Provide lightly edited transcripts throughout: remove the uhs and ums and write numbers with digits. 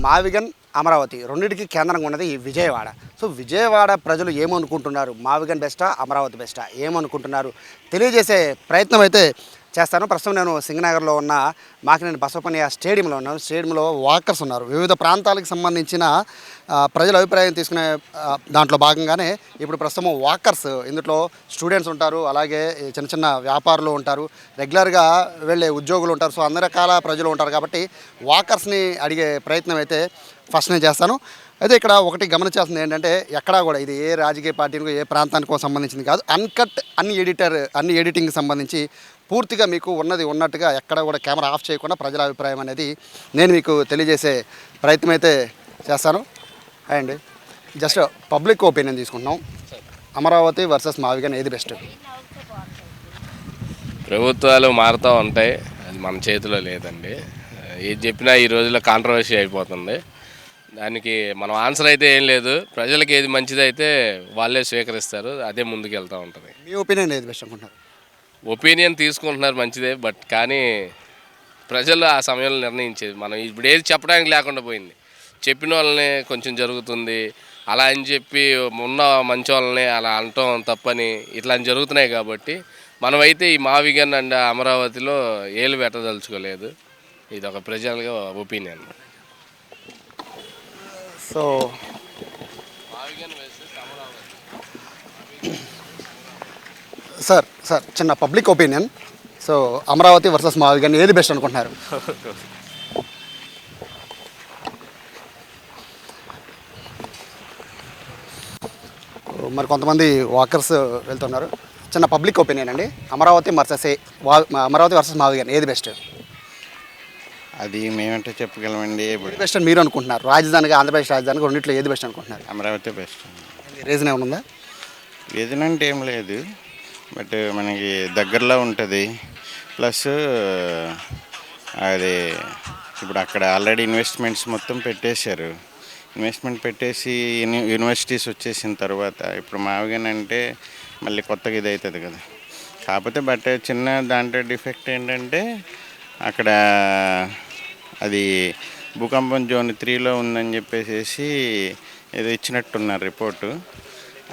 మావిగన్, అమరావతి రెండింటికి కేంద్రంగా ఉన్నది ఈ విజయవాడ. సో విజయవాడ ప్రజలు ఏమనుకుంటున్నారు, మావిగన్ బెస్టా, అమరావతి బెస్టా, ఏమనుకుంటున్నారు తెలియజేసే ప్రయత్నం అయితే చేస్తాను. ప్రస్తుతం నేను సింగనగర్లో ఉన్న మాకినేని బసవపన్నయ్య స్టేడియంలో ఉన్నాను. స్టేడియంలో వాకర్స్ ఉన్నారు. వివిధ ప్రాంతాలకు సంబంధించిన ప్రజల అభిప్రాయం తీసుకునే దాంట్లో భాగంగానే ఇప్పుడు ప్రస్తుతం వాకర్స్, ఇందులో స్టూడెంట్స్ ఉంటారు, అలాగే చిన్న చిన్న వ్యాపారులు ఉంటారు, రెగ్యులర్గా వెళ్ళే ఉద్యోగులు ఉంటారు. సో అన్ని రకాల ప్రజలు ఉంటారు కాబట్టి వాకర్స్ని అడిగే ప్రయత్నం అయితే ఫస్ట్ నేను చేస్తాను. అయితే ఇక్కడ ఒకటి గమనించాల్సింది ఏంటంటే, ఎక్కడా కూడా ఇది ఏ రాజకీయ పార్టీనికో ఏ ప్రాంతానికో సంబంధించింది కాదు. అన్కట్, అన్ని ఎడిటింగ్కి సంబంధించి పూర్తిగా మీకు ఉన్నది ఉన్నట్టుగా ఎక్కడ కూడా కెమెరా ఆఫ్ చేయకుండా ప్రజల అభిప్రాయం అనేది నేను మీకు తెలియజేసే ప్రయత్నం అయితే చేస్తాను. అండ్ జస్ట్ పబ్లిక్ ఒపీనియన్ తీసుకుంటున్నాం. అమరావతి వర్సెస్ మావిగన్ ఏది బెస్ట్? ప్రభుత్వాలు మారుతూ ఉంటాయి, అది మన చేతిలో లేదండి. ఏది చెప్పినా ఈ రోజుల్లో కాంట్రవర్సీ అయిపోతుంది. దానికి మనం ఆన్సర్ అయితే ఏం లేదు. ప్రజలకు ఏది మంచిదైతే వాళ్ళే స్వీకరిస్తారు, అదే ముందుకు వెళ్తూ ఉంటుంది. మీ ఒపీనియన్ ఏది బెస్ట్ అనుకుంటున్నారు? ఒపీనియన్ తీసుకుంటున్నారు మంచిదే, బట్ కానీ ప్రజలు ఆ సమయంలో నిర్ణయించేది. మనం ఇప్పుడు ఏది చెప్పడానికి లేకుండా పోయింది. చెప్పిన వాళ్ళని కొంచెం జరుగుతుంది, అలా అని చెప్పి ఉన్న మంచి వాళ్ళని అలా అనటం తప్పని ఇట్లాంటి జరుగుతున్నాయి. కాబట్టి మనమైతే ఈ మావిగన్ అండ్ అమరావతిలో ఏలు పెట్టదలుచుకోలేదు. ఇది ఒక ప్రజలుగా ఒపీనియన్. సో సార్ చిన్న public opinion. So Amaravati versus మావిగన్ ఏది బెస్ట్ అనుకుంటున్నారు? మరి కొంతమంది వాకర్స్ వెళ్తున్నారు. చిన్న పబ్లిక్ ఒపీనియన్ అండి. అమరావతి వర్సెస్ మావిగన్ ఏది బెస్ట్? అది మేమంటే చెప్పగలమండి. ఏది బెస్ట్ అని మీరు అనుకుంటున్నారు? రాజధానిగా, ఆంధ్రప్రదేశ్ రాజధానిగా రెండిట్లో ఏది బెస్ట్ అనుకుంటున్నారు? అమరావతి బెస్ట్. రీజన్ ఏమైనా ఉందా? రీజన్ అంటే ఏం లేదు, బట్ మనకి దగ్గరలో ఉంటుంది. ప్లస్ అది ఇప్పుడు అక్కడ ఆల్రెడీ ఇన్వెస్ట్మెంట్స్ మొత్తం పెట్టేశారు. ఇన్వెస్ట్మెంట్ పెట్టేసి యూనివర్సిటీస్ వచ్చేసిన తర్వాత ఇప్పుడు మావిగన్ అంటే మళ్ళీ కొత్తగా ఇది అవుతుంది కదా. కాకపోతే బట్ చిన్న దాంట్లో డిఫెక్ట్ ఏంటంటే అక్కడ అది భూకంపం జోన్ 3లో ఉందని చెప్పేసి ఏదో ఇచ్చినట్టున్నారు రిపోర్టు.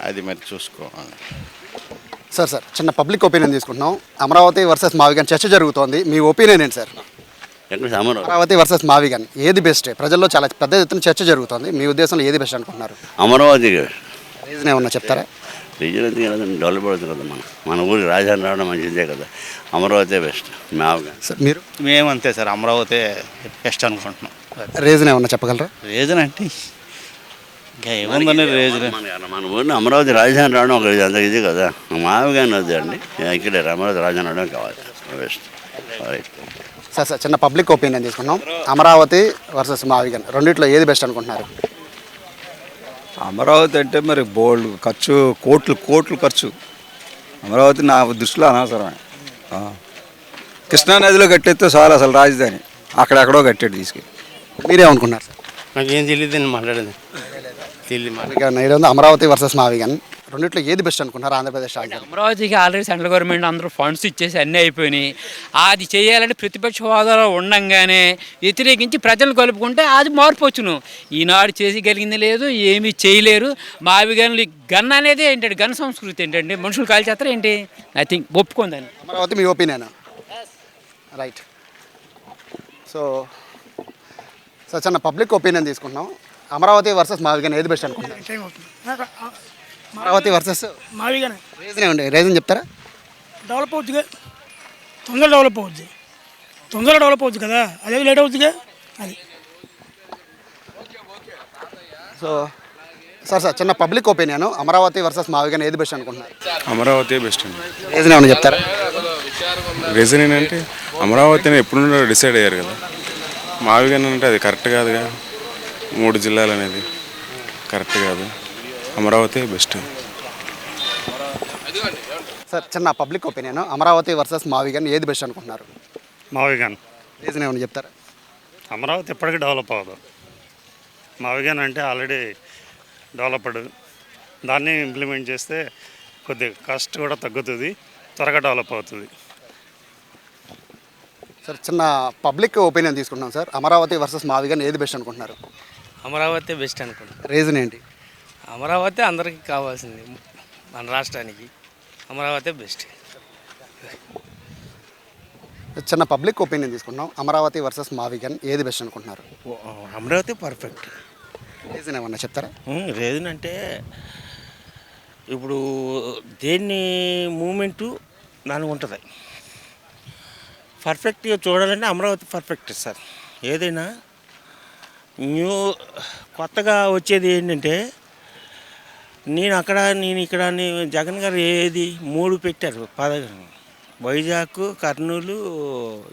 అది మరి చూసుకోవాలి. సార్ చిన్న పబ్లిక్ ఒపీనియన్ తీసుకుంటున్నాం. అమరావతి వర్సెస్ మావిగన్ చర్చ జరుగుతోంది. మీ ఒపీనియన్ ఏంటి సార్? అమరావతి వర్సెస్ మావిగన్ ఏది బెస్ట్? ప్రజల్లో చాలా పెద్ద ఎత్తున చర్చ జరుగుతుంది. మీ ఉద్దేశంలో ఏది బెస్ట్ అనుకుంటున్నారు? అమరావతి. రీజన్ ఏమన్నా చెప్తారా? రీజన్ అయితే కదండి, డెవలప్ అవుతుంది కదా. మన ఊరికి రాజధాని రావడం మంచిదే కదా. అమరావతి బెస్ట్. మావిగన్. సార్ మీరు? మేమంతే సార్, అమరావతి బెస్ట్ అనుకుంటున్నాం. రీజన్ ఏమన్నా చెప్పగలరా? రీజన్ అంటే ఇంకా ఏముందని రీజన్, మన ఊరిని అమరావతి రాజధాని రావడం ఒక అంత ఇది కదా. మావిగన్ వద్దు అండి, ఇక్కడే అమరావతి రాజధాని రావడం కావాలి. బెస్ట్. సార్ చిన్న పబ్లిక్ ఒపీనియన్ తీసుకున్నాం. అమరావతి వర్సెస్ మావిగన్ రెండిట్లో ఏది బెస్ట్ అనుకుంటున్నారు? అమరావతి అంటే మరి బోల్డ్ ఖర్చు, కోట్లు ఖర్చు. అమరావతి నా దృష్టిలో అనవసరమే. కృష్ణానదిలో కట్టేస్తే చాలు అసలు రాజధాని, అక్కడెక్కడో కట్టాడు తీసుకెళ్ళి. మీరేమనుకున్నారు సార్? నాకేం తెలియదండి, మాట్లాడేది తెలియదు. అమరావతి వర్సెస్ మావిగన్ రెండిట్లో ఏది బెస్ట్ అనుకుంటున్నారు? ఆంధ్రప్రదేశ్ రాజధాని అమరావతికి ఆల్రెడీ సెంట్రల్ గవర్నమెంట్ అందరూ ఫండ్స్ ఇచ్చేసి అన్నీ అయిపోయినాయి. అది చేయాలంటే ప్రతిపక్ష హోదాలో ఉండంగానే వ్యతిరేకించి ప్రజలు కలుపుకుంటే అది మార్పు వచ్చును. ఈనాడు చేయగలిగింది లేదు, ఏమీ చేయలేరు. మావిగన్లు గన్ అనేది ఏంటంటే, గన్ సంస్కృతి ఏంటంటే మనుషులు కాల్చేస్తారు ఏంటి? ఐ థింక్ ఒప్పుకుందని. అమరావతి మీ ఒపీనియన్, రైట్. సో చిన్న పబ్లిక్ ఒపీనియన్ తీసుకుంటున్నాం. అమరావతి వర్సెస్ మావిగన్ ఏది బెస్ట్ అనుకుంటున్నారు? అమరావతి వర్సెస్ మావిగన్. రీజన్ ఏమండి? రీజన్ చెప్తారా? డెవలప్ అవుతుందిగా, తొందరగా డెవలప్ అవుతుంది కదా, అదే లేట్ అవుతుందిగా అది. సో సార్ చిన్న పబ్లిక్ ఒపీనియన్. అమరావతి వర్సెస్ మావిగన్ ఏది బెస్ట్ అనుకుంటున్నారు? అమరావతి బెస్ట్ అండి. రీజన్ ఏమన్నా చెప్తారా? రీజన్ ఏంటంటే అమరావతిని ఎప్పుడు డిసైడ్ అయ్యారు కదా. మావిగన్ అంటే అది కరెక్ట్ కాదుగా, 3 జిల్లాలు అనేది కరెక్ట్ కాదు. అమరావతి బెస్ట్. సార్ చిన్న పబ్లిక్ ఒపీనియన్. అమరావతి వర్సెస్ మావిగన్ ఏది బెస్ట్ అనుకుంటున్నారు? మావిగన్. రీజన్ ఏమన్నా చెప్తారా? అమరావతి ఎప్పటికీ డెవలప్ అవ్వదు. మావిగన్ అంటే ఆల్రెడీ డెవలప్డ్, దాన్ని ఇంప్లిమెంట్ చేస్తే కొద్దిగా కాస్ట్ కూడా తగ్గుతుంది, త్వరగా డెవలప్ అవుతుంది. సార్ చిన్న పబ్లిక్ ఒపీనియన్ తీసుకుంటున్నాం సార్. అమరావతి వర్సెస్ మావిగన్ ఏది బెస్ట్ అనుకుంటున్నారు? అమరావతి బెస్ట్ అనుకుంటున్నాను. రీజన్ ఏంటి? అమరావతి అందరికీ కావాల్సింది, మన రాష్ట్రానికి అమరావతి బెస్ట్. చిన్న పబ్లిక్ ఒపీనియన్ తీసుకుంటున్నాం. అమరావతి వర్సెస్ మావిగన్ ఏది బెస్ట్ అనుకుంటున్నారు? అమరావతి పర్ఫెక్ట్. రీజన్ ఏమన్నా చెప్తారా? రీజన్ అంటే ఇప్పుడు దేన్ని మూమెంటు దానికి ఉంటుంది. పర్ఫెక్ట్గా చూడాలంటే అమరావతి పర్ఫెక్ట్ సార్. ఏదైనా కొత్తగా వచ్చేది ఏంటంటే నేను అక్కడ నేను ఇక్కడ జగన్ గారు ఏది 3 పెట్టారు వైజాగ్, కర్నూలు,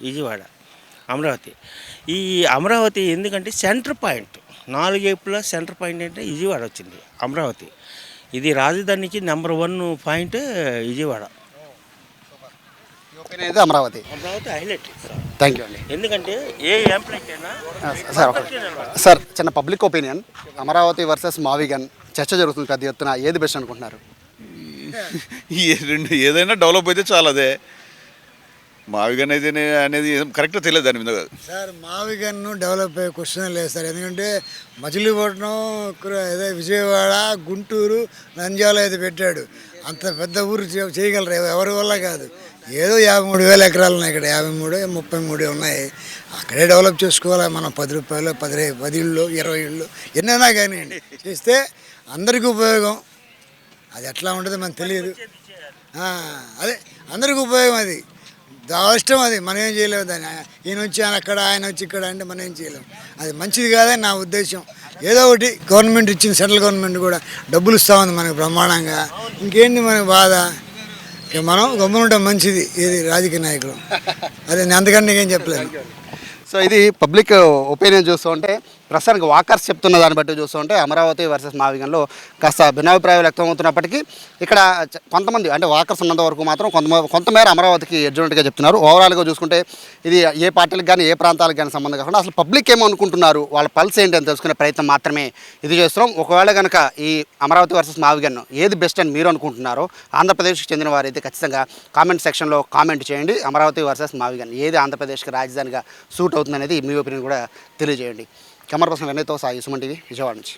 విజయవాడ, అమరావతి. ఈ అమరావతి ఎందుకంటే సెంటర్ పాయింట్, 4 వైపులా సెంటర్ పాయింట్ అంటే విజయవాడ వచ్చింది. అమరావతి ఇది రాజధానికి నెంబర్ 1 పాయింట్ విజయవాడ. ఒపీనియన్ అయితే Amaravati. Amaravati highlight. Thank you అండి. ఎందుకంటే ఏ ఎంప్లాయ్కి అయినా సార్ చిన్న పబ్లిక్ ఒపీనియన్, అమరావతి వర్సెస్ మావిగన్ చర్చ జరుగుతుంది పెద్ద ఎత్తున, ఏది బెస్ట్ అనుకుంటున్నారు? ఏదైనా డెవలప్ అయితే చాలా అదే. మావిగన్ అయితే అనేది కరెక్ట్గా తెలియదు దాని మీద. సార్ మావిగన్ డెవలప్ అయ్యే క్వశ్చన్ లేదు సార్. ఎందుకంటే మచిలీపట్నం, అదే విజయవాడ, గుంటూరు, నంద్యాల అయితే పెట్టాడు. అంత పెద్ద ఊరు చేయగలరు, ఎవరి వల్ల కాదు. ఏదో 53,000 ఎకరాలు ఉన్నాయి ఇక్కడ, 53, 33 ఉన్నాయి. అక్కడే డెవలప్ చేసుకోవాలి. మనం 10 రూపాయలు, 10 ఇళ్ళు, 20 ఇళ్ళు ఎన్నైనా కానివ్వండి చేస్తే అందరికీ ఉపయోగం. అది ఎట్లా ఉంటుందో మనకు తెలియదు. అదే అందరికీ ఉపయోగం. అది ఇష్టం. అది మనం ఏం చేయలేము. దాన్ని ఈయన వచ్చి ఆయన అక్కడ, ఆయన వచ్చి ఇక్కడ అంటే మనం ఏం చేయలేము. అది మంచిది కాదని నా ఉద్దేశం. ఏదో ఒకటి గవర్నమెంట్ ఇచ్చింది, సెంట్రల్ గవర్నమెంట్ కూడా డబ్బులు ఇస్తూ ఉంది మనకు బ్రహ్మాండంగా. ఇంకేంటి మనకు బాధ? మనం గమ్మునుంటే మంచిది. ఇది రాజకీయ నాయకులు. అదే నేను అంతకంటే నీకేం చెప్పలేను. సో ఇది పబ్లిక్ ఒపీనియన్ చూస్తూ ఉంటే ప్రస్తుతానికి వాకర్స్ చెప్తున్న దాన్ని బట్టి చూస్తూ ఉంటే అమరావతి వర్సెస్ మావిగన్లో కాస్త భిన్నాభిప్రాయాలు వ్యక్తమవుతున్నప్పటికీ ఇక్కడ కొంతమంది అంటే వాకర్స్ ఉన్నంత వరకు మాత్రం కొంతమేర అమరావతికి ఎడ్జునట్టుగా చెప్తున్నారు. ఓవరాల్గా చూసుకుంటే ఇది ఏ పార్టీలకు కానీ ఏ ప్రాంతాలకు కానీ సంబంధం కాకుండా అసలు పబ్లిక్ ఏమనుకుంటున్నారు, వాళ్ళ పల్స్ ఏంటి అని తెలుసుకునే ప్రయత్నం మాత్రమే ఇది చేస్తున్నాం. ఒకవేళ కనుక ఈ అమరావతి వర్సెస్ మావిగన్ ఏది బెస్ట్ అని మీరు అనుకుంటున్నారో ఆంధ్రప్రదేశ్కి చెందిన వారైతే ఖచ్చితంగా కామెంట్ సెక్షన్లో కామెంట్ చేయండి. అమరావతి వర్సెస్ మావిగన్ ఏది ఆంధ్రప్రదేశ్కి రాజధానిగా సూట్ అవుతుంది అనేది మీ ఒపీనియన్ కూడా తెలియజేయండి. కెమెరా పర్సన్ వినయ్తో సాయి, సుమన్ టీవీ, విజయవాడ నుంచి.